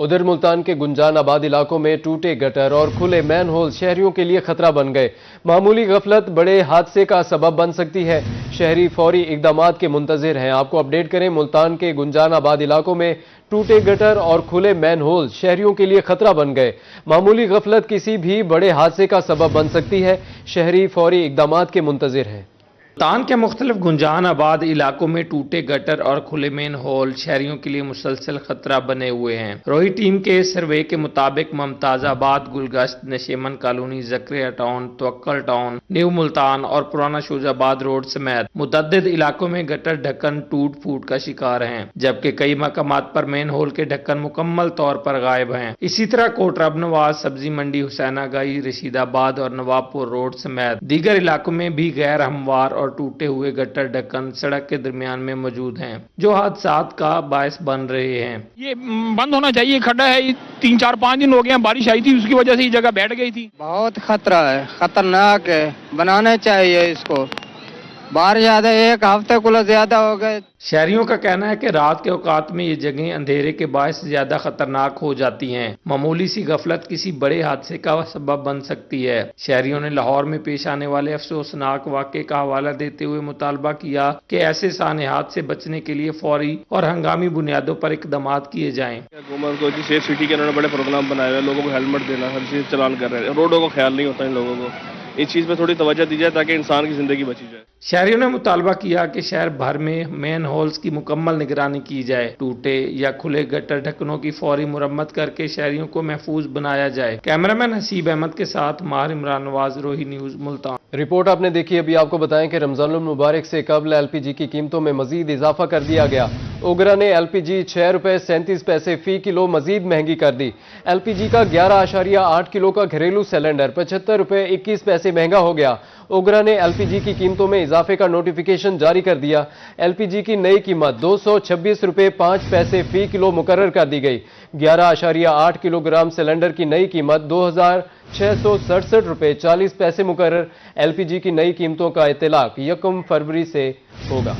ادھر ملتان کے گنجان آباد علاقوں میں ٹوٹے گٹر اور کھلے مین ہول شہریوں کے لیے خطرہ بن گئے۔ معمولی غفلت بڑے حادثے کا سبب بن سکتی ہے۔ شہری فوری اقدامات کے منتظر ہیں۔ آپ کو اپڈیٹ کریں، ملتان کے گنجان آباد علاقوں میں ٹوٹے گٹر اور کھلے مین ہول شہریوں کے لیے خطرہ بن گئے۔ معمولی غفلت کسی بھی بڑے حادثے کا سبب بن سکتی ہے۔ شہری فوری اقدامات کے منتظر ہیں۔ ملتان کے مختلف گنجان آباد علاقوں میں ٹوٹے گٹر اور کھلے مین ہول شہریوں کے لیے مسلسل خطرہ بنے ہوئے ہیں۔ روہی ٹیم کے سروے کے مطابق ممتاز آباد، گلگشت، نشیمن کالونی، زکریا ٹاؤن، توکل ٹاؤن، نیو ملتان اور پرانا شوج آباد روڈ سمیت متعدد علاقوں میں گٹر ڈھکن ٹوٹ پھوٹ کا شکار ہیں، جبکہ کئی مقامات پر مین ہول کے ڈھکن مکمل طور پر غائب ہیں۔ اسی طرح کوٹ رب نواز، سبزی منڈی، حسین آگائی، رشید آباد اور نواب پور روڈ سمیت دیگر علاقوں میں بھی غیر ہموار اور ٹوٹے ہوئے گٹر ڈھکن سڑک کے درمیان میں موجود ہیں، جو حادثات کا باعث بن رہے ہیں۔ یہ بند ہونا چاہیے، کھڈا ہے، یہ 3-4-5 دن ہو گئے ہیں، بارش آئی تھی، اس کی وجہ سے یہ جگہ بیٹھ گئی تھی۔ بہت خطرہ ہے، خطرناک ہے، بنانا چاہیے اس کو۔ بارش زیادہ، ایک ہفتے کو زیادہ ہو گئے۔ شہریوں کا کہنا ہے کہ رات کے اوقات میں یہ جگہیں اندھیرے کے باعث زیادہ خطرناک ہو جاتی ہیں۔ معمولی سی غفلت کسی بڑے حادثے کا سبب بن سکتی ہے۔ شہریوں نے لاہور میں پیش آنے والے افسوسناک واقعے کا حوالہ دیتے ہوئے مطالبہ کیا کہ ایسے سانحات سے بچنے کے لیے فوری اور ہنگامی بنیادوں پر اقدامات کیے جائیں۔ حکومت کو سیف سٹی کے انہوں نے بڑے پروگرام بنائے ہوئے، لوگوں کو ہیلمٹ دینا، ہر چیز چلان کر رہے ہیں، روڈوں کا خیال نہیں ہوتا ان لوگوں کو۔ اس چیز پہ تھوڑی توجہ دی جائے تاکہ انسان کی زندگی بچی جائے۔ شہریوں نے مطالبہ کیا کہ شہر بھر میں مین ہولز کی مکمل نگرانی کی جائے، ٹوٹے یا کھلے گٹر ڈھکنوں کی فوری مرمت کر کے شہریوں کو محفوظ بنایا جائے۔ کیمرامین حسیب احمد کے ساتھ ماہر عمران نواز، روہی نیوز، ملتان۔ رپورٹ آپ نے دیکھی۔ ابھی آپ کو بتائیں کہ رمضان المبارک سے قبل ایل پی جی کی قیمتوں میں مزید اضافہ کر دیا گیا۔ اوگرا نے ایل پی جی 6 روپے 37 پیسے فی کلو مزید مہنگی کر دی۔ ایل پی جی کا 11.8 کلو کا گھریلو سلنڈر 75 روپے 21 پیسے مہنگا ہو گیا۔ اوگرا نے ایل پی جی کی قیمتوں میں اضافے کا نوٹیفیکیشن جاری کر دیا۔ ایل پی جی کی نئی قیمت 226 روپے 5 پیسے فی کلو مقرر کر دی گئی۔ 11.8 کلو گرام سلنڈر کی نئی قیمت 2667 روپے 40 پیسے مقرر۔ ایل پی جی کی نئی قیمتوں کا اطلاق 1 فروری سے ہوگا۔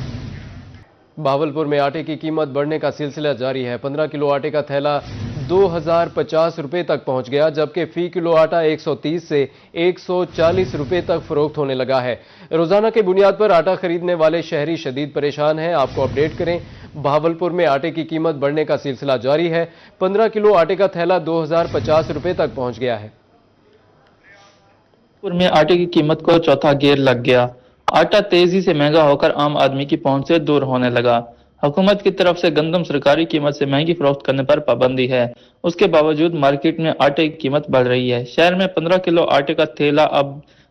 بہاولپور میں آٹے کی قیمت بڑھنے کا سلسلہ جاری ہے۔ 15 کلو آٹے کا تھیلا 2050 روپے تک پہنچ گیا، جبکہ فی کلو آٹا 130 سے 140 روپے تک فروخت ہونے لگا ہے۔ روزانہ کے بنیاد پر آٹا خریدنے والے شہری شدید پریشان ہیں۔ آپ کو اپڈیٹ کریں، بہاولپور میں آٹے کی قیمت بڑھنے کا سلسلہ جاری ہے۔ 15 کلو آٹے کا تھیلا 2050 روپے تک پہنچ گیا ہے۔ پور میں آٹے کی قیمت کو چوتھا گیئر لگ گیا۔ آٹا تیزی سے مہنگا ہو کر عام آدمی کی پہنچ سے دور ہونے لگا۔ حکومت کی طرف سے گندم سرکاری قیمت سے مہنگی فروخت کرنے پر پابندی ہے، اس کے باوجود مارکیٹ میں آٹے کی قیمت بڑھ رہی ہے۔ شہر میں 15 کلو آٹے کا تھیلا اب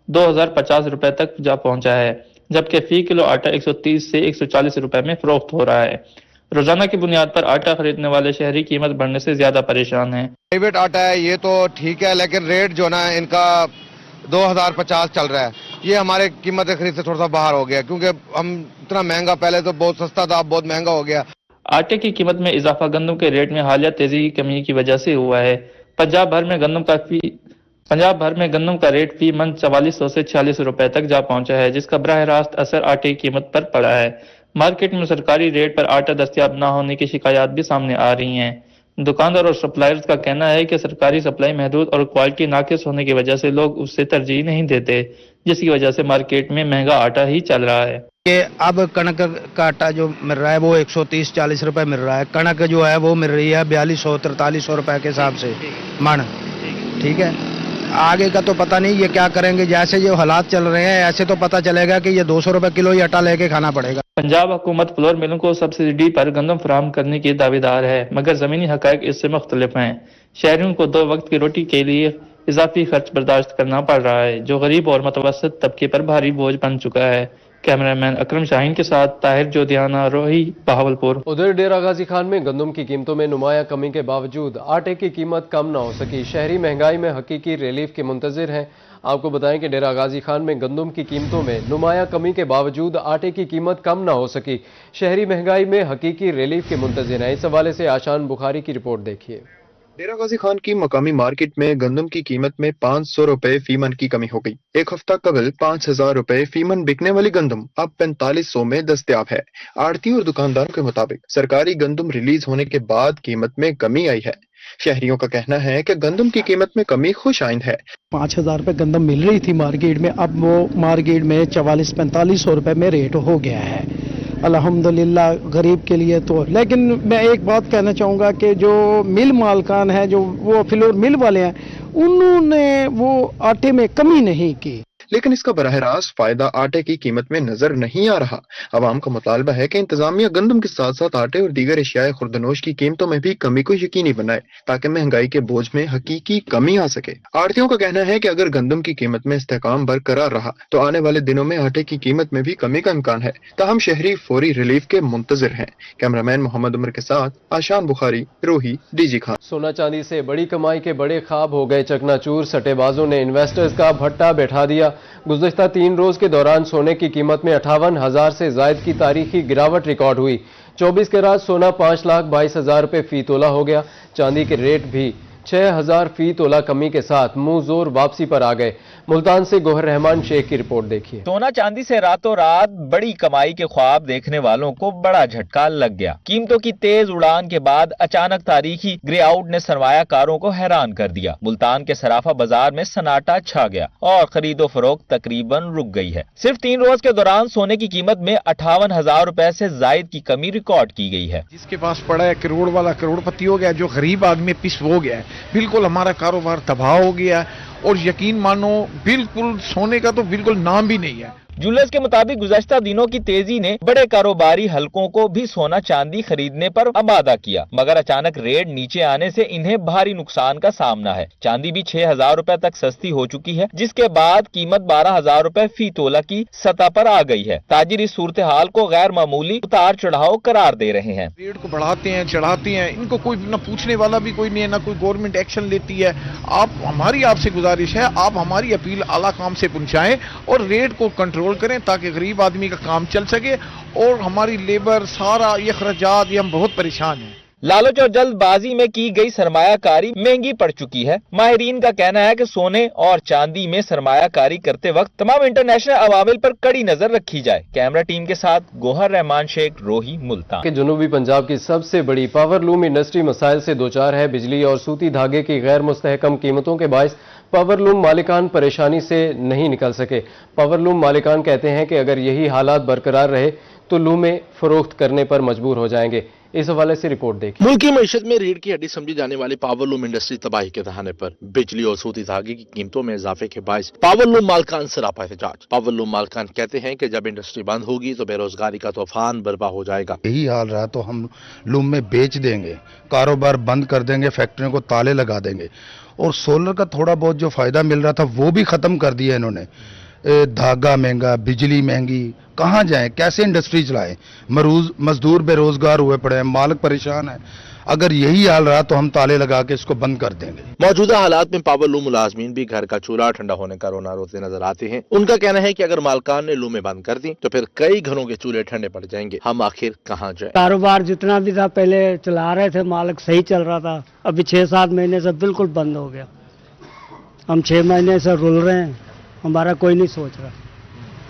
2050 روپے تک جا پہنچا ہے، جبکہ فی کلو آٹا 130 سے 140 روپے میں فروخت ہو رہا ہے۔ روزانہ کی بنیاد پر آٹا خریدنے والے شہری قیمت بڑھنے سے زیادہ پریشان ہیں۔ پرائیویٹ آٹا ہے یہ تو ٹھیک ہے، لیکن ریٹ جو نا ان کا 2050 چل رہا ہے، یہ ہمارے قیمت خرید سے تھوڑا سا باہر ہو گیا، کیونکہ ہم اتنا مہنگا، پہلے تو بہت سستا تھا، اب بہت مہنگا ہو گیا۔ آٹے کی قیمت میں اضافہ گندم کے ریٹ میں حالیہ تیزی کی کمی کی وجہ سے ہوا ہے۔ پنجاب بھر میں گندم کا ریٹ فی من 4400 سے 46 روپے تک جا پہنچا ہے، جس کا براہ راست اثر آٹے کی قیمت پر پڑا ہے۔ مارکیٹ میں سرکاری ریٹ پر آٹا دستیاب نہ ہونے کی شکایات بھی سامنے آ رہی ہیں۔ دکاندار اور سپلائرز کا کہنا ہے کہ سرکاری سپلائی محدود اور کوالٹی ناقص ہونے کی وجہ سے لوگ اسے ترجیح نہیں دیتے، جس کی وجہ سے مارکیٹ میں مہنگا آٹا ہی چل رہا ہے۔ کہ اب کنک کا آٹا جو مل رہا ہے وہ 130-40 روپے مل رہا ہے، کنک جو ہے وہ مل رہی ہے 4200-4300 روپے کے حساب سے من، ٹھیک ہے۔ آگے کا تو پتہ نہیں یہ کیا کریں گے، جیسے جو حالات چل رہے ہیں ایسے تو پتہ چلے گا کہ یہ 200 روپے کلو ہی آٹا لے کے کھانا پڑے گا۔ پنجاب حکومت فلور ملوں کو سبسڈی پر گندم فراہم کرنے کی دعوے دار ہے، مگر زمینی حقائق اس سے مختلف ہیں۔ شہریوں کو 2 وقت کی روٹی کے لیے اضافی خرچ برداشت کرنا پڑ رہا ہے، جو غریب اور متوسط طبقے پر بھاری بوجھ بن چکا ہے۔ کیمرامین اکرم شاہین کے ساتھ طاہر جودیانہ، روہی، بہاولپور۔ ادھر ڈیرہ غازی خان میں گندم کی قیمتوں میں نمایاں کمی کے باوجود آٹے کی قیمت کم نہ ہو سکی۔ شہری مہنگائی میں حقیقی ریلیف کے منتظر ہیں۔ آپ کو بتائیں کہ ڈیرہ غازی خان میں گندم کی قیمتوں میں نمایاں کمی کے باوجود آٹے کی قیمت کم نہ ہو سکی۔ شہری مہنگائی میں حقیقی ریلیف کے منتظر ہیں۔ اس حوالے سے آشان بخاری کی رپورٹ دیکھیے۔ ڈیرہ غازی خان کی مقامی مارکیٹ میں گندم کی قیمت میں 500 روپے فی من کی کمی ہو گئی۔ ایک ہفتہ قبل 5000 روپے فی من بکنے والی گندم اب 4500 میں دستیاب ہے۔ آڑھتی اور دکانداروں کے مطابق سرکاری گندم ریلیز ہونے کے بعد قیمت میں کمی آئی ہے۔ शहरियों का कहना है कि गंदम की कीमत में कमी खुश आइंद है। 5,000 रुपये गंदम मिल रही थी मार्केट में, अब वो मार्केट में 44-45 रुपये में रेट हो गया है। अल्हम्दुलिल्लाह गरीब के लिए तो। लेकिन मैं एक बात कहना चाहूँगा कि जो मिल मालकान है, जो वो फ्लोर मिल वाले हैं, उन्होंने वो आटे में कमी नहीं की। लेकिन इसका बराह रास्त फायदा आटे की कीमत में नजर नहीं आ रहा। अवाम का मुतालबा है कि इंतजामिया गंदम के साथ साथ आटे और दीगर एशियाए खुर्दनोश की कीमतों में भी कमी को यकीनी बनाए ताकि महंगाई के बोझ में हकीकी कमी आ सके। आड़तियों का कहना है कि अगर गंदम की कीमत में इस्तेकाम बरकरार रहा तो आने वाले दिनों में आटे की कीमत में भी कमी का इम्कान है। ताहम शहरी फौरी रिलीफ के मुंतजर हैं। कैमरामैन मोहम्मद उमर के साथ आशान बुखारी, रोही, डीजी खान। सोना चांदी से बड़ी कमाई के बड़े ख्वाब हो गए चकनाचूर। सट्टेबाजों ने इन्वेस्टर्स का भट्टा बैठा दिया। गुज़श्ता 3 रोज के दौरान सोने की कीमत में 58,000 से जायद की तारीखी गिरावट रिकॉर्ड हुई। 24 कैरात सोना 5,22,000 रुपये फी तोला हो गया। चांदी के रेट भी 6,000 फी तोला कमी के साथ मुंह जोर वापसी पर आ गए। मुल्तान से गोहर रहमान शेख की रिपोर्ट देखिए। सोना चांदी से रातों रात बड़ी कमाई के ख्वाब देखने वालों को बड़ा झटका लग गया। कीमतों की तेज उड़ान के बाद अचानक तारीखी ग्रे आउट ने सरमायाकारों को हैरान कर दिया। मुल्तान के सराफा बाजार में सन्नाटा छा गया और खरीदो फरोख्त तकरीबन रुक गई है। सिर्फ 3 रोज के दौरान सोने की कीमत में 58,000 रुपए से जायद की कमी रिकॉर्ड की गई है। जिसके पास पड़ा है करोड़ वाला करोड़पति हो गया, जो गरीब आदमी पिस हो गया है। बिल्कुल हमारा कारोबार तबाह हो गया है और यकीन मानो बिल्कुल सोने का तो बिल्कुल नाम भी नहीं है। ज्वेलर्स के मुताबिक गुज़श्ता दिनों की तेजी ने बड़े कारोबारी हलकों को भी सोना चांदी खरीदने पर आमादा किया, मगर अचानक रेट नीचे आने से इन्हें भारी नुकसान का सामना है। चांदी भी 6,000 रुपए तक सस्ती हो चुकी है, जिसके बाद कीमत 12,000 रुपए फी तोला की सतह पर आ गई है। ताजिर इस सूरत हाल को गैर मामूली उतार चढ़ाव करार दे रहे हैं। रेट को बढ़ाते हैं, चढ़ाते हैं, इनको कोई न पूछने वाला भी कोई नहीं है, न कोई गवर्नमेंट एक्शन लेती है। हमारी आपसे गुजारिश है, आप हमारी अपील आला काम से पहुंचाएं और रेट को कंट्रोल करें ताकि गरीब आदमी का काम चल सके और हमारी लेबर सारा ये खर्चात, ये हम बहुत परेशान हैं। लालच और जल्दबाजी में की गई सरमायाकारी महंगी पड़ चुकी है। माहिरीन का कहना है कि सोने और चांदी में सरमायाकारी करते वक्त तमाम इंटरनेशनल अवामिल पर कड़ी नजर रखी जाए। कैमरा टीम के साथ गोहर रहमान शेख, रोही, मुल्तान। कि जनूबी पंजाब की सबसे बड़ी पावर लूम इंडस्ट्री मसाइल से दोचार है। बिजली और सूती धागे की गैर मुस्तहकम कीमतों के बायस पावरलूम मालिकान परेशानी से नहीं निकल सके। पावरलूम मालिकान कहते हैं कि अगर यही हालात बरकरार रहे तो लूमें फरोख्त करने पर मजबूर हो जाएंगे। इस हवाले से रिपोर्ट देखिए। मुल्क की मईशत में रीढ़ की हड्डी समझी जाने वाली पावरलूम इंडस्ट्री तबाही के दहाने पर। बिजली और सूती धागे की कीमतों में इजाफे के बायस पावरलूम मालकान सरापा एहतजाज। पावरलूम मालकान कहते हैं कि जब इंडस्ट्री बंद होगी तो बेरोजगारी का तूफान बर्पा हो जाएगा। यही हाल रहा तो हम लूम में बेच देंगे, कारोबार बंद कर देंगे, फैक्ट्रियों को ताले लगा देंगे और सोलर का थोड़ा बहुत जो फायदा मिल रहा था वो भी खत्म कर दिया इन्होंने। धागा महंगा, बिजली महंगी, कहाँ जाएं, कैसे इंडस्ट्री चलाएं? मजदूर बेरोजगार हुए पड़े हैं, मालिक परेशान है। अगर यही हाल रहा तो हम ताले लगा के इसको बंद कर देंगे। मौजूदा हालात में पावरलूम मुलाजमीन भी घर का चूल्हा ठंडा होने का रोना रोते नजर आते हैं। उनका कहना है कि अगर मालकान ने लूमें बंद कर दी तो फिर कई घरों के चूल्हे ठंडे पड़ जाएंगे। हम आखिर कहाँ जाए? कारोबार जितना भी था पहले चला रहे थे, मालिक सही चल रहा था, अभी 6-7 महीने से बिल्कुल बंद हो गया। हम 6 महीने से रुल रहे हैं, हमारा कोई नहीं सोच रहा।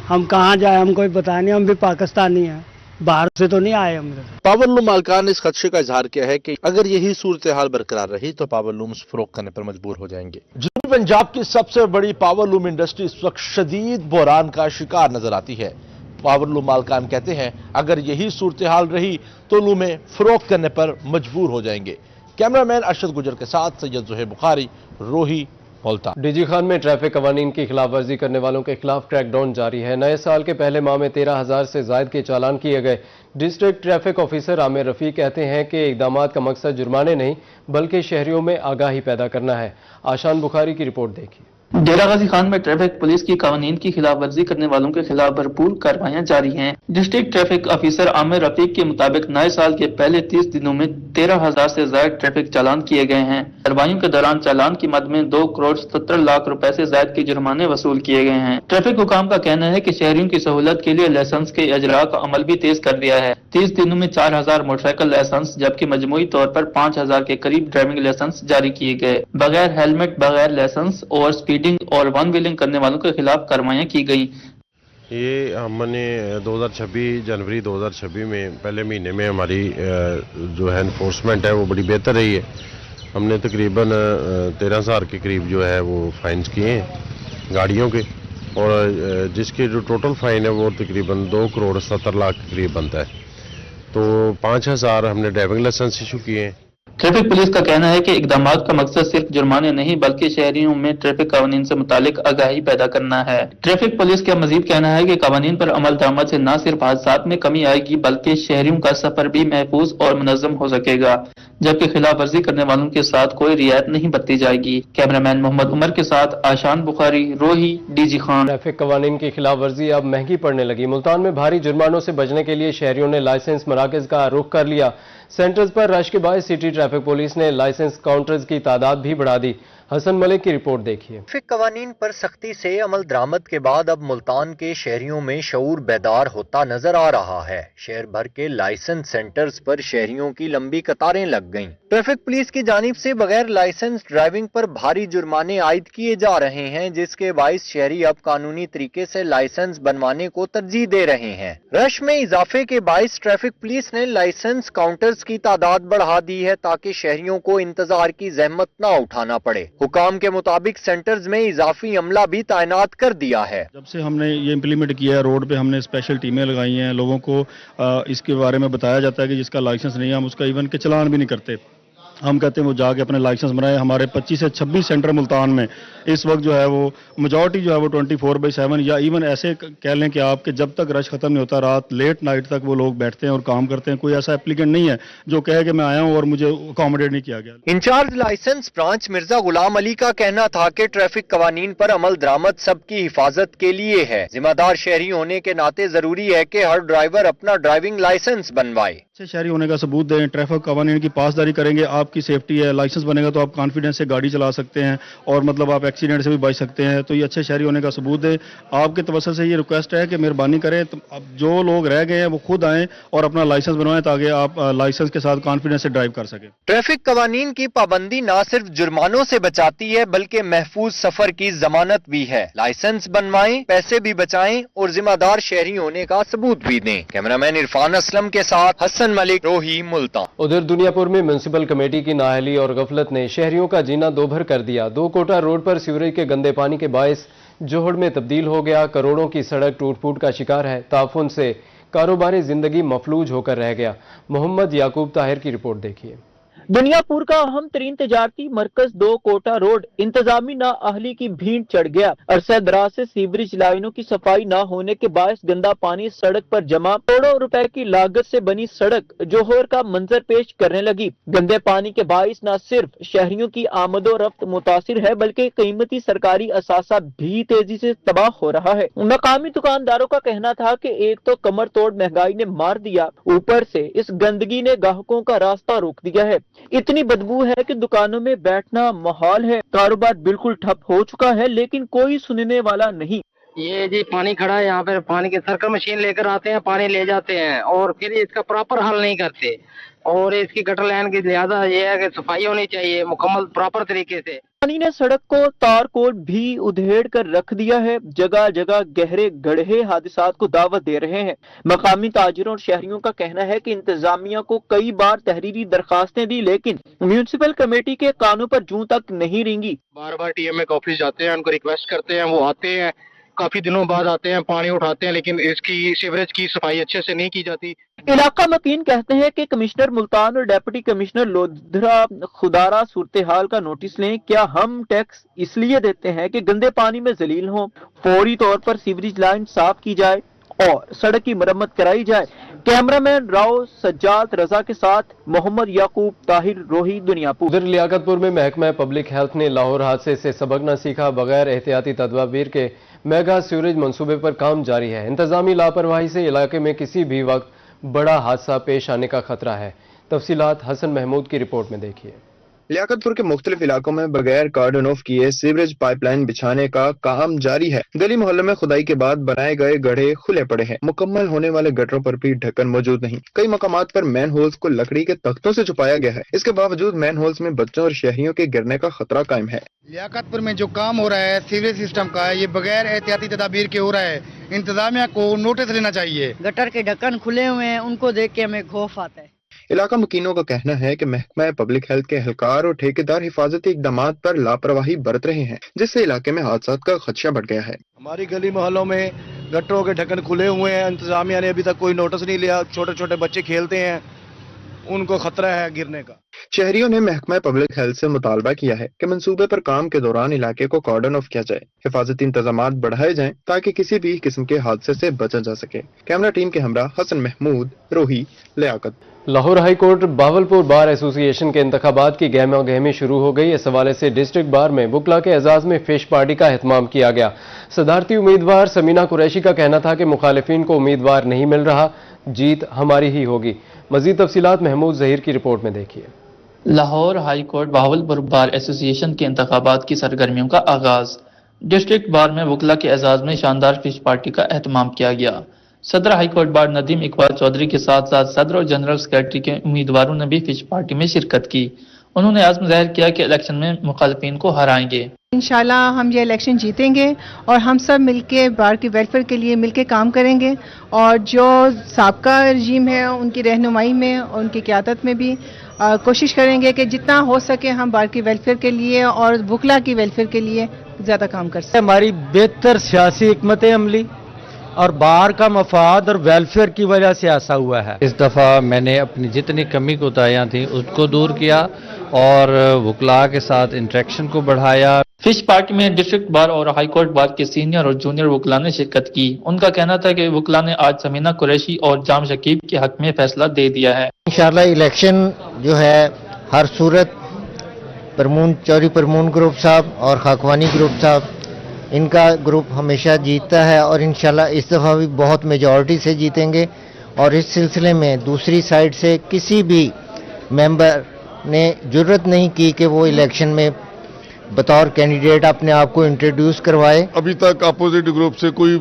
हम कहाँ जाए, हम कोई पता नहीं, हम भी पाकिस्तानी हैं, बाहर से तो नहीं आए हम। पावरलूम मालकान ने इस खदशे का इजहार किया है कि अगर यही सूरत हाल बरकरार रही तो पावरलूम फरोख्त करने पर मजबूर हो जाएंगे। जनूबी पंजाब की सबसे बड़ी पावरलूम इंडस्ट्री इस वक्त शदीद बहरान का शिकार नजर आती है। पावरलूम मालकान कहते हैं अगर यही सूरत हाल रही तो लूमें फरोख्त करने पर मजबूर हो जाएंगे। कैमरामैन अरशद गुजर के साथ सैयद जोहेब बुखारी, रोही, मुल्तान। डीजी खान में ट्रैफिक कवानीन की खिलाफ वर्जी करने वालों के खिलाफ क्रैकडाउन जारी है। नए साल के पहले माह में 13,000 से जायद के चालान किए गए। District traffic officer Aamir Rafi कहते हैं कि इकदाम का मकसद जुर्माने नहीं बल्कि शहरियों में आगाही पैदा करना है। आशान बुखारी की रिपोर्ट देखिए। डेरा गाजी खान में ट्रैफिक पुलिस की कानून की खिलाफ वर्जी करने वालों के खिलाफ भरपूर कार्रवाइयां जारी हैं। District traffic officer Aamir Rafiq के मुताबिक नए साल के पहले 30 दिनों में 13,000 से ज्यादा ट्रैफिक चालान किए गए हैं। कार्रवाइयों के दौरान चालान की मद में 2 करोड़ 70 लाख रुपए से ज्यादा के जुर्माने वसूल किए गए हैं। ट्रैफिक हुकाम का कहना है कि शहरियों की सहूलत के लिए लाइसेंस के अजरा का अमल भी तेज कर दिया है। 30 दिनों में 4,000 मोटरसाइकिल लाइसेंस जबकि मजमूई तौर पर 5,000 के करीब ड्राइविंग लाइसेंस जारी किए गए। बगैर हेलमेट, बगैर लाइसेंस और स्पीडिंग और वन व्हीलिंग करने वालों के खिलाफ कार्रवाइयां की गई। ये हमने 2026 जनवरी 2026 में पहले महीने में हमारी जो है एनफोर्समेंट है वो बड़ी बेहतर रही है। हमने तकरीबन 13,000 के करीब जो है वो फाइन्स किए हैं गाड़ियों के, और जिसके जो टोटल फाइन है वो तकरीबन 2,70,00,000 के करीब बनता है। तो 5,000 हमने ड्राइविंग लाइसेंस इशू किए हैं। ट्रैफिक पुलिस का कहना है कि इकदामात का मकसद सिर्फ जुर्माने नहीं बल्कि शहरियों में ट्रैफिक कानून से मुतालिक आगाही पैदा करना है। ट्रैफिक पुलिस का मजीद कहना है कि कानून पर अमल दरामद से न सिर्फ हादसात में कमी आएगी बल्कि शहरियों का सफर भी महफूज और मुनज़्ज़म हो सकेगा, जबकि खिलाफ वर्जी करने वालों के साथ कोई रियायत नहीं बरती जाएगी। कैमरामैन मोहम्मद उमर के साथ आशान बुखारी, रोही, डीजी खान। ट्रैफिक कवानीन की खिलाफ वर्जी अब महंगी पड़ने लगी। मुल्तान में भारी जुर्मानों से बचने के लिए शहरियों ने लाइसेंस मराकज का रुख कर लिया। सेंटर्स पर रश के बायस सिटी ट्रैफिक पुलिस ने लाइसेंस काउंटर्स की तादाद भी बढ़ा दी। हसन मलिक की रिपोर्ट देखिए। ट्रैफिक कवानीन पर सख्ती से अमल दरामद के बाद अब मुल्तान के शहरियों में शऊर बेदार होता नजर आ रहा है। शहर भर के लाइसेंस सेंटर्स पर शहरियों की लंबी कतारें लग गईं। ट्रैफिक पुलिस की जानिब से बगैर लाइसेंस ड्राइविंग पर भारी जुर्माने आयद किए जा रहे हैं, जिसके बायस शहरी अब कानूनी तरीके से लाइसेंस बनवाने को तरजीह दे रहे हैं। रश में इजाफे के बायस ट्रैफिक पुलिस ने लाइसेंस काउंटर्स की तादाद बढ़ा दी है ताकि शहरियों को इंतजार की जहमत न उठाना पड़े। हुकाम के मुताबिक सेंटर्स में इजाफी अमला भी तैनात कर दिया है। जब से हमने ये इम्प्लीमेंट किया है, रोड पे हमने स्पेशल टीमें लगाई हैं। लोगों को इसके बारे में बताया जाता है कि जिसका लाइसेंस नहीं है हम उसका इवन के चलान भी नहीं करते। हम कहते हैं वो जाके अपने लाइसेंस बनाए। हमारे 25 से 26 सेंटर मुल्तान में इस वक्त जो है वो मेजॉरिटी जो है वो 24/7 या इवन ऐसे कह लें कि आपके जब तक रश खत्म नहीं होता रात लेट नाइट तक वो लोग बैठते हैं और काम करते हैं। कोई ऐसा एप्लीकेंट नहीं है जो कहे कि मैं आया हूं और मुझे अकोमोडेट नहीं किया गया। In charge licence branch Mirza Ghulam Ali का कहना था कि ट्रैफिक कवानीन पर अमल दरामद सबकी हिफाजत के लिए है। जिम्मेदार शहरी होने के नाते जरूरी है कि हर ड्राइवर अपना ड्राइविंग लाइसेंस बनवाए। अच्छे शहरी होने का सबूत दें, ट्रैफिक कवानीन की पासदारी करेंगे, आपकी सेफ्टी है। लाइसेंस बनेगा तो आप कॉन्फिडेंस से गाड़ी चला सकते हैं और मतलब आप एक्सीडेंट से भी बच सकते हैं। तो ये अच्छे शहरी होने का सबूत दें। आपके तवज्जो से ये रिक्वेस्ट है कि मेहरबानी करें, तो अब जो लोग रह गए हैं वो खुद आएं और अपना लाइसेंस बनवाएं ताकि आप लाइसेंस के साथ कॉन्फिडेंस से ड्राइव कर सकें। ट्रैफिक कवानीन की पाबंदी न सिर्फ जुर्मानों से बचाती है बल्कि महफूज सफर की जमानत भी है। लाइसेंस बनवाएं, पैसे भी बचाएं और जिम्मेदार शहरी होने का सबूत भी दें। कैमरामैन इरफान असलम के साथ हसन मलिक, रोही, मुल्तान। उधर दुनियापुर में म्युनिसिपल कमेटी की नाअहली और गफलत ने शहरियों का जीना दोभर कर दिया। 2 कोटा रोड पर सीवरेज के गंदे पानी के बायस जोहड़ में तब्दील हो गया। करोड़ों की सड़क टूट फूट का शिकार है। ताफुन से कारोबारी जिंदगी मफलूज होकर रह गया। मोहम्मद याकूब ताहिर की रिपोर्ट देखिए। दुनियापुर का अहम तरीन तजारती मरकज 2 कोटा रोड इंतजामी नाअहली की भीड़ चढ़ गया। अरसे दराज से सीवरेज लाइनों की सफाई न होने के बायस गंदा पानी सड़क पर जमा, करोड़ों रुपए की लागत से बनी सड़क जोहर का मंजर पेश करने लगी। गंदे पानी के बायस न सिर्फ शहरियों की आमदो रफ्त मुतासिर है बल्कि कीमती सरकारी असासा भी तेजी से तबाह हो रहा है। मकामी दुकानदारों का कहना था कि एक तो कमर तोड़ महंगाई ने मार दिया, ऊपर से इस गंदगी ने ग्राहकों का रास्ता रोक दिया है। इतनी बदबू है कि दुकानों में बैठना माहौल है। कारोबार बिल्कुल ठप हो चुका है लेकिन कोई सुनने वाला नहीं। ये जी पानी खड़ा है, यहाँ पे पानी की सर्कल मशीन लेकर आते हैं, पानी ले जाते हैं और फिर इसका प्रॉपर हल नहीं करते। और इसकी गटर लाइन की लिहाजा ये है कि सफाई होनी चाहिए मुकम्मल प्रॉपर तरीके से। पानी ने सड़क को तारकोल भी उधेड़ कर रख दिया है। जगह जगह गहरे गड्ढे हादसात को दावत दे रहे हैं। मकामी ताजिरों और शहरियों का कहना है कि इंतजामिया को कई बार तहरीरी दरखास्तें दी लेकिन म्यूनिसिपल कमेटी के कानों पर जूं तक नहीं रेंगी। बार बार टीएमए के ऑफिस जाते हैं, उनको रिक्वेस्ट करते हैं, वो आते हैं, काफी दिनों बाद आते हैं, पानी उठाते हैं, लेकिन इसकी सीवरेज की सफाई अच्छे से नहीं की जाती। इलाका मकीन कहते हैं कि कमिश्नर मुल्तान और डेप्यूटी कमिश्नर लोधरा खुदारा सूरत हाल का नोटिस लें। क्या हम टैक्स इसलिए देते हैं कि गंदे पानी में जलील हों? फौरी तौर पर सीवरेज लाइन साफ की जाए और सड़क की मरम्मत कराई जाए। कैमरामैन राव सज्जाद रजा के साथ मोहम्मद याकूब ताहिर, रोही, दुनियापुर। उधर लियाकतपुर में महकमा पब्लिक हेल्थ ने लाहौर हादसे से सबक न सीखा। बगैर एहतियाती तदबीर के मेगा सीवरेज मंसूबे पर काम जारी है। इंतजामी लापरवाही से इलाके में किसी भी वक्त बड़ा हादसा पेश आने का खतरा है। तफसीलात हसन महमूद की रिपोर्ट में देखिए। लियाकतपुर के मुख्तलिफ इलाकों में बगैर कार्डन ऑफ किए सीवरेज पाइपलाइन बिछाने का काम जारी है। गली मोहल्ले में खुदाई के बाद बनाए गए गड्ढे खुले पड़े हैं। मुकम्मल होने वाले गटरों पर भी ढक्कन मौजूद नहीं। कई मकामात पर मैन होल्स को लकड़ी के तख्तों से छुपाया गया है। इसके बावजूद मैन होल्स में बच्चों और शहरियों के गिरने का खतरा कायम है। लियाकतपुर में जो काम हो रहा है सीवरेज सिस्टम का, ये बगैर एहतियाती तदाबीर के हो रहा है। इंतजामिया को नोटिस लेना चाहिए। गटर के ढक्कन खुले हुए हैं, उनको देख के हमें खौफ आता है। इलाका मुकीनों का कहना है कि महकमा पब्लिक हेल्थ के एहलकार और ठेकेदार हिफाजती इकदाम पर लापरवाही बरत रहे हैं, जिससे इलाके में हादसा का खदशा बढ़ गया है। हमारी गली मोहल्लों में गटरों के ढक्कन खुले हुए हैं, इंतजामिया ने अभी तक कोई नोटिस नहीं लिया। छोटे छोटे बच्चे खेलते हैं, उनको खतरा है गिरने का। शहरियों ने महकमा पब्लिक हेल्थ से मुतालबा किया है कि मंसूबे पर काम के दौरान इलाके को कॉर्डन ऑफ किया जाए, हिफाजती इंतजामात बढ़ाए जाएं ताकि किसी भी किस्म के हादसे से बचा जा सके। कैमरा टीम के हमरा Hasan Mahmood, Rohi, Liaquat. Lahore high court Bahawalpur bar association के इंतखाबात की गहमा गहमी शुरू हो गई। इस हवाले से डिस्ट्रिक्ट बार में वकला के एजाज में फिश पार्टी का एहतमाम किया गया। सदारती उम्मीदवार समीना कुरैशी का कहना था कि मुखालिफिन को उम्मीदवार नहीं मिल रहा, जीत हमारी ही होगी। मजीद तफसीलात महमूद जहीर की रिपोर्ट में देखिए। लाहौर हाई कोर्ट बहावलपुर बार एसोसिएशन के इंतखाबात की सरगर्मियों का आगाज। डिस्ट्रिक्ट बार में वकला के एजाज में शानदार फिश पार्टी का एहतमाम किया गया। सदर high court bar Nadeem Iqbal Chaudhary के साथ साथ सदर और जनरल सेक्रेटरी के उम्मीदवारों ने भी फिश पार्टी में शिरकत की। उन्होंने आज़म जाहिर किया कि इलेक्शन में मुखालिफिन को हराएंगे। इंशाल्लाह हम ये इलेक्शन जीतेंगे और हम सब मिलके बार की वेलफेयर के लिए मिलके काम करेंगे और जो साबका रजीम है उनकी रहनुमाई में और उनकी क़यादत में भी कोशिश करेंगे कि जितना हो सके हम बार की वेलफेयर के लिए और वकला की वेलफेयर के लिए ज़्यादा काम कर सकें। हमारी बेहतर सियासी हिकमत अमली और बार का मफाद और वेलफेयर की वजह से ऐसा हुआ है। इस दफ़ा मैंने अपनी जितनी कमी कोताहियां थी उसको दूर किया और वकला के साथ इंटरेक्शन को बढ़ाया। फिश पार्टी में डिस्ट्रिक्ट बार और हाई कोर्ट बार के सीनियर और जूनियर वकला ने शिरकत की। उनका कहना था कि वकला ने आज समीना कुरैशी और जाम शकीब के हक में फैसला दे दिया है। इंशाल्लाह इलेक्शन जो है हर सूरत परमून चौधरी परमून ग्रुप साहब और खाकवानी ग्रुप साहब, इनका ग्रुप हमेशा जीतता है और इंशाल्लाह इस दफ़ा भी बहुत मेजॉरिटी से जीतेंगे। और इस सिलसिले में दूसरी साइड से किसी भी मेंबर ने जुर्रत नहीं की कि वो इलेक्शन में बतौर कैंडिडेट अपने आप को इंट्रोड्यूस करवाए। अभी तक अपोजिट ग्रुप से कोई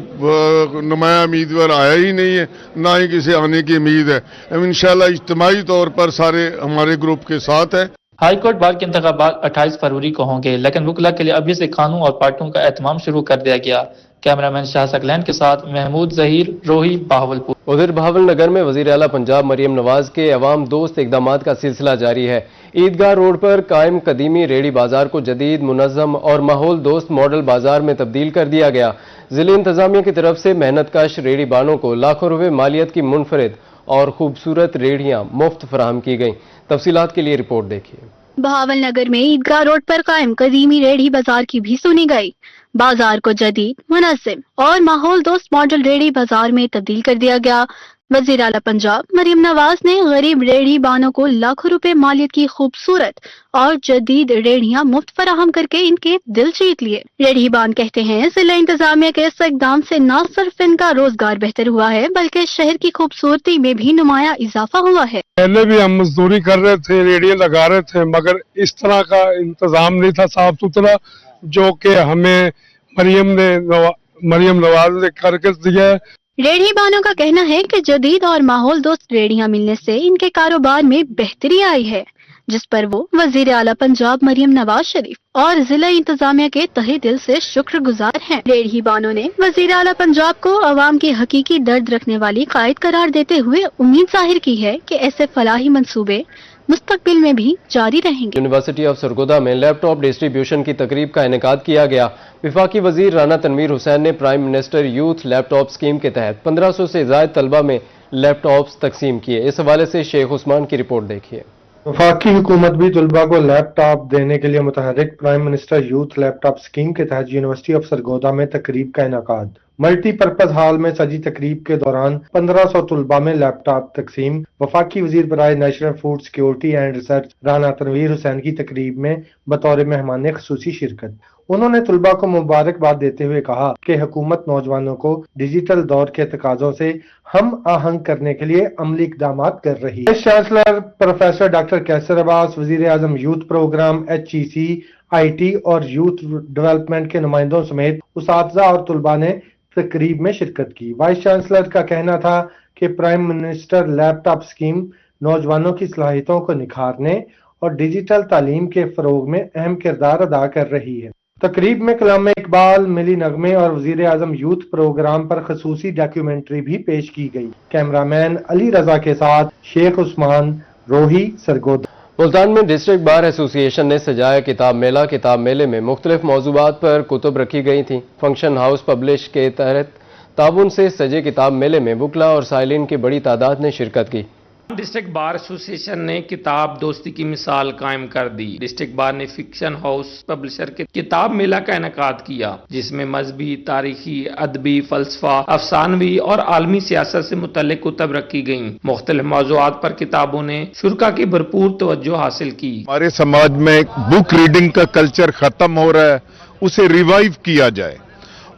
नुमाया उम्मीदवार आया ही नहीं है, ना ही किसी आने की उम्मीद है। इंशाल्लाह इज्तिमाई तौर पर सारे हमारे ग्रुप के साथ है। हाई कोर्ट बार के इंतखाबात 28 फरवरी को होंगे, लेकिन वकला के लिए अभी से कानून और पार्टियों का एहतमाम शुरू कर दिया गया। कैमरामैन शाह सकलैन के साथ महमूद जहीर, रोही, बहावलपुर। उधर बहावलनगर में वजीर आला पंजाब मरियम नवाज के अवाम दोस्त इकदामात का सिलसिला जारी है। ईदगाह रोड पर कायम कदीमी रेडी बाजार को जदीद, मुनज़्ज़म और माहौल दोस्त मॉडल बाजार में तब्दील कर दिया गया। जिले इंतजामिया की तरफ से मेहनत कश रेडी बानों को लाखों रुपए मालियत की मुनफरिद और खूबसूरत रेडियां मुफ्त फराहम की गईं। तफसीलात के लिए रिपोर्ट देखिए। बहावलनगर में ईदगाह रोड पर कायम कदीमी रेडी बाजार की भी सुनी गई। बाजार को जदीद, मुनज़्ज़म और माहौल दोस्त मॉडल रेडी बाजार में तब्दील कर दिया गया। वज़ीर आला पंजाब मरियम नवाज ने गरीब रेडी बानों को लाखों रुपए मालियत की खूबसूरत और जदीद रेडियां मुफ्त फराहम करके इनके दिल जीत लिए। रेडी बान कहते हैं जिला इंतजामिया के इस इकदाम से न सिर्फ इनका रोजगार बेहतर हुआ है बल्कि शहर की खूबसूरती में भी नुमाया इजाफा हुआ है। पहले भी हम मजदूरी कर रहे थे, रेडियो लगा रहे थे, मगर इस तरह का इंतजाम नहीं था साफ सुथरा, जो कि हमें मरियम नवाज ने करके दिया है। रेडी बानों का कहना है कि जदीद और माहौल दोस्त रेडियां मिलने से इनके कारोबार में बेहतरी आई है, जिस पर वो वजीर आला पंजाब मरियम नवाज शरीफ और जिला इंतजामिया के तहे दिल से शुक्रगुजार हैं। रेडी बानों ने वजीर आला पंजाब को अवाम की हकीकी दर्द रखने वाली कायद करार देते हुए उम्मीद जाहिर की है कि ऐसे फलाही मंसूबे मुस्तकबिल में भी जारी रहेंगे। यूनिवर्सिटी ऑफ सरगोदा में लैपटॉप डिस्ट्रीब्यूशन की तकरीब का इनेकाद किया गया। विफाकी वजीर राना तनवीर हुसैन ने prime minister youth laptop scheme के तहत 1500 से ज्यादा तलबा में लैपटॉप्स तकसीम किए। इस हवाले से शेख उस्मान की रिपोर्ट देखिए। वफाकी हुकूमत भी तलबा को लैपटॉप देने के लिए मुतहर्रिक prime minister youth laptop scheme के तहत यूनिवर्सिटी ऑफ सरगोदा में तकरीब का इनेकाद। मल्टीपर्पज हॉल में सजी तकरीब के दौरान 1500 तलबा में लैपटॉप तकसीम। वफाकी वजीर बराए national food security and research Rana Tanveer Hussain की तकरीब में बतौर मेहमान खुसूसी शिरकत। उन्होंने तलबा को मुबारकबाद देते हुए कहा कि हुकूमत नौजवानों को डिजिटल दौर के तकाजों से हम आहंग करने के लिए अमली इकदाम कर रही है। वाइस चांसलर प्रोफेसर डॉक्टर कैसर अब्बास, वजीर आजम यूथ प्रोग्राम, HEC, IT और यूथ डेवलपमेंट के नुमाइंदों समेत उसातिज़ा और तलबा ने तकरीब में शिरकत की। वाइस चांसलर का कहना था कि प्राइम मिनिस्टर लैपटॉप स्कीम नौजवानों की सलाहियतों को निखारने और डिजिटल तालीम के फरोग में अहम किरदार अदा कर रही है। तकरीब में कलाम इकबाल, मिली नगमे और वजीर आजम यूथ प्रोग्राम पर खसूसी डॉक्यूमेंट्री भी पेश की गई। कैमरामैन अली रजा के साथ शेख उस्मान, रोही सरगोदा। मुल्तान में डिस्ट्रिक्ट बार एसोसिएशन ने सजाया किताब मेला। किताब मेले में मुख्तलिफ मौजूबात पर कुतुब रखी गई थीं। फंक्शन हाउस पब्लिश के तहत ताउन से सजे किताब मेले में बुकला और साइलिन की बड़ी तादाद ने शिरकत की। डिस्ट्रिक्ट बार एसोसिएशन ने किताब दोस्ती की मिसाल कायम कर दी। डिस्ट्रिक्ट बार ने फिक्शन हाउस पब्लिशर के किताब मेला का इनेकाद किया, जिसमें मजहबी, तारीखी, अदबी, फलसफा, अफसानवी और आलमी सियासत से मुतल्लिक कुतब रखी गईं। मुख्तलिफ मौज़ूआत पर किताबों ने शुरका की भरपूर तवज्जो हासिल की। हमारे समाज में बुक रीडिंग का कल्चर खत्म हो रहा है, उसे रिवाइव किया जाए।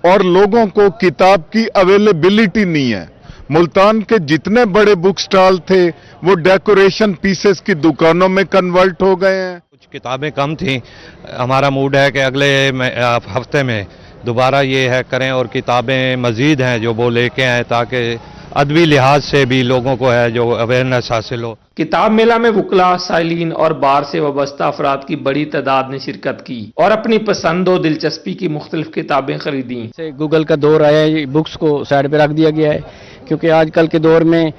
और लोगों को किताब की अवेलेबिलिटी नहीं है। मुल्तान के जितने बड़े बुक स्टॉल थे वो डेकोरेशन पीसेस की दुकानों में कन्वर्ट हो गए हैं। कुछ किताबें कम थी। हमारा मूड है कि अगले हफ्ते में दोबारा ये है करें और किताबें मजीद हैं जो वो लेके आए, ताकि अदबी लिहाज से भी लोगों को है जो अवेयरनेस हासिल हो। किताब मेला में वुकला, साइलिन और बार से वाबस्ता अफराद की बड़ी तादाद ने शिरकत की और अपनी पसंद और दिलचस्पी की मुख्तलिफ किताबें खरीदी। गूगल का दौर आया है, बुक्स को साइड पे रख दिया गया है, क्योंकि आजकल के दौर में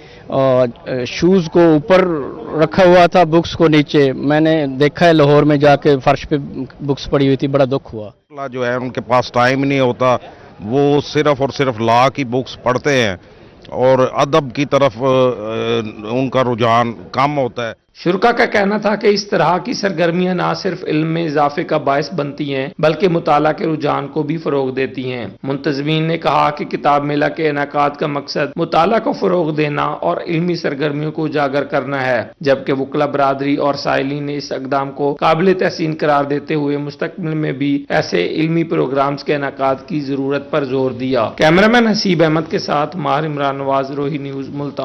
शूज़ को ऊपर रखा हुआ था, बुक्स को नीचे। मैंने देखा है लाहौर में जाके फर्श पे बुक्स पड़ी हुई थी, बड़ा दुख हुआ। जो है उनके पास टाइम नहीं होता, वो सिर्फ और सिर्फ लॉ की बुक्स पढ़ते हैं और अदब की तरफ उनका रुझान कम होता है। शुरका का कहना था कि इस तरह की सरगर्मियां न सिर्फ इल्म में इजाफे का बायस बनती हैं, बल्कि मुताला के रुझान को भी फरोग देती हैं। मुंतज़मीन ने कहा कि किताब मेला के इनेकाद का मकसद मुताला को फरोग देना और इल्मी सरगर्मियों को उजागर करना है, जबकि वुकला बरादरी और साइलिन ने इस इक़दाम को काबिल तहसीन करार देते हुए मुस्तक़बिल में भी ऐसे इल्मी प्रोग्राम्स के इनेकाद की जरूरत पर जोर दिया। कैमरामैन हसीब अहमद के साथ माहिर इमरान नवाज, रोही न्यूज़, मुल्तान।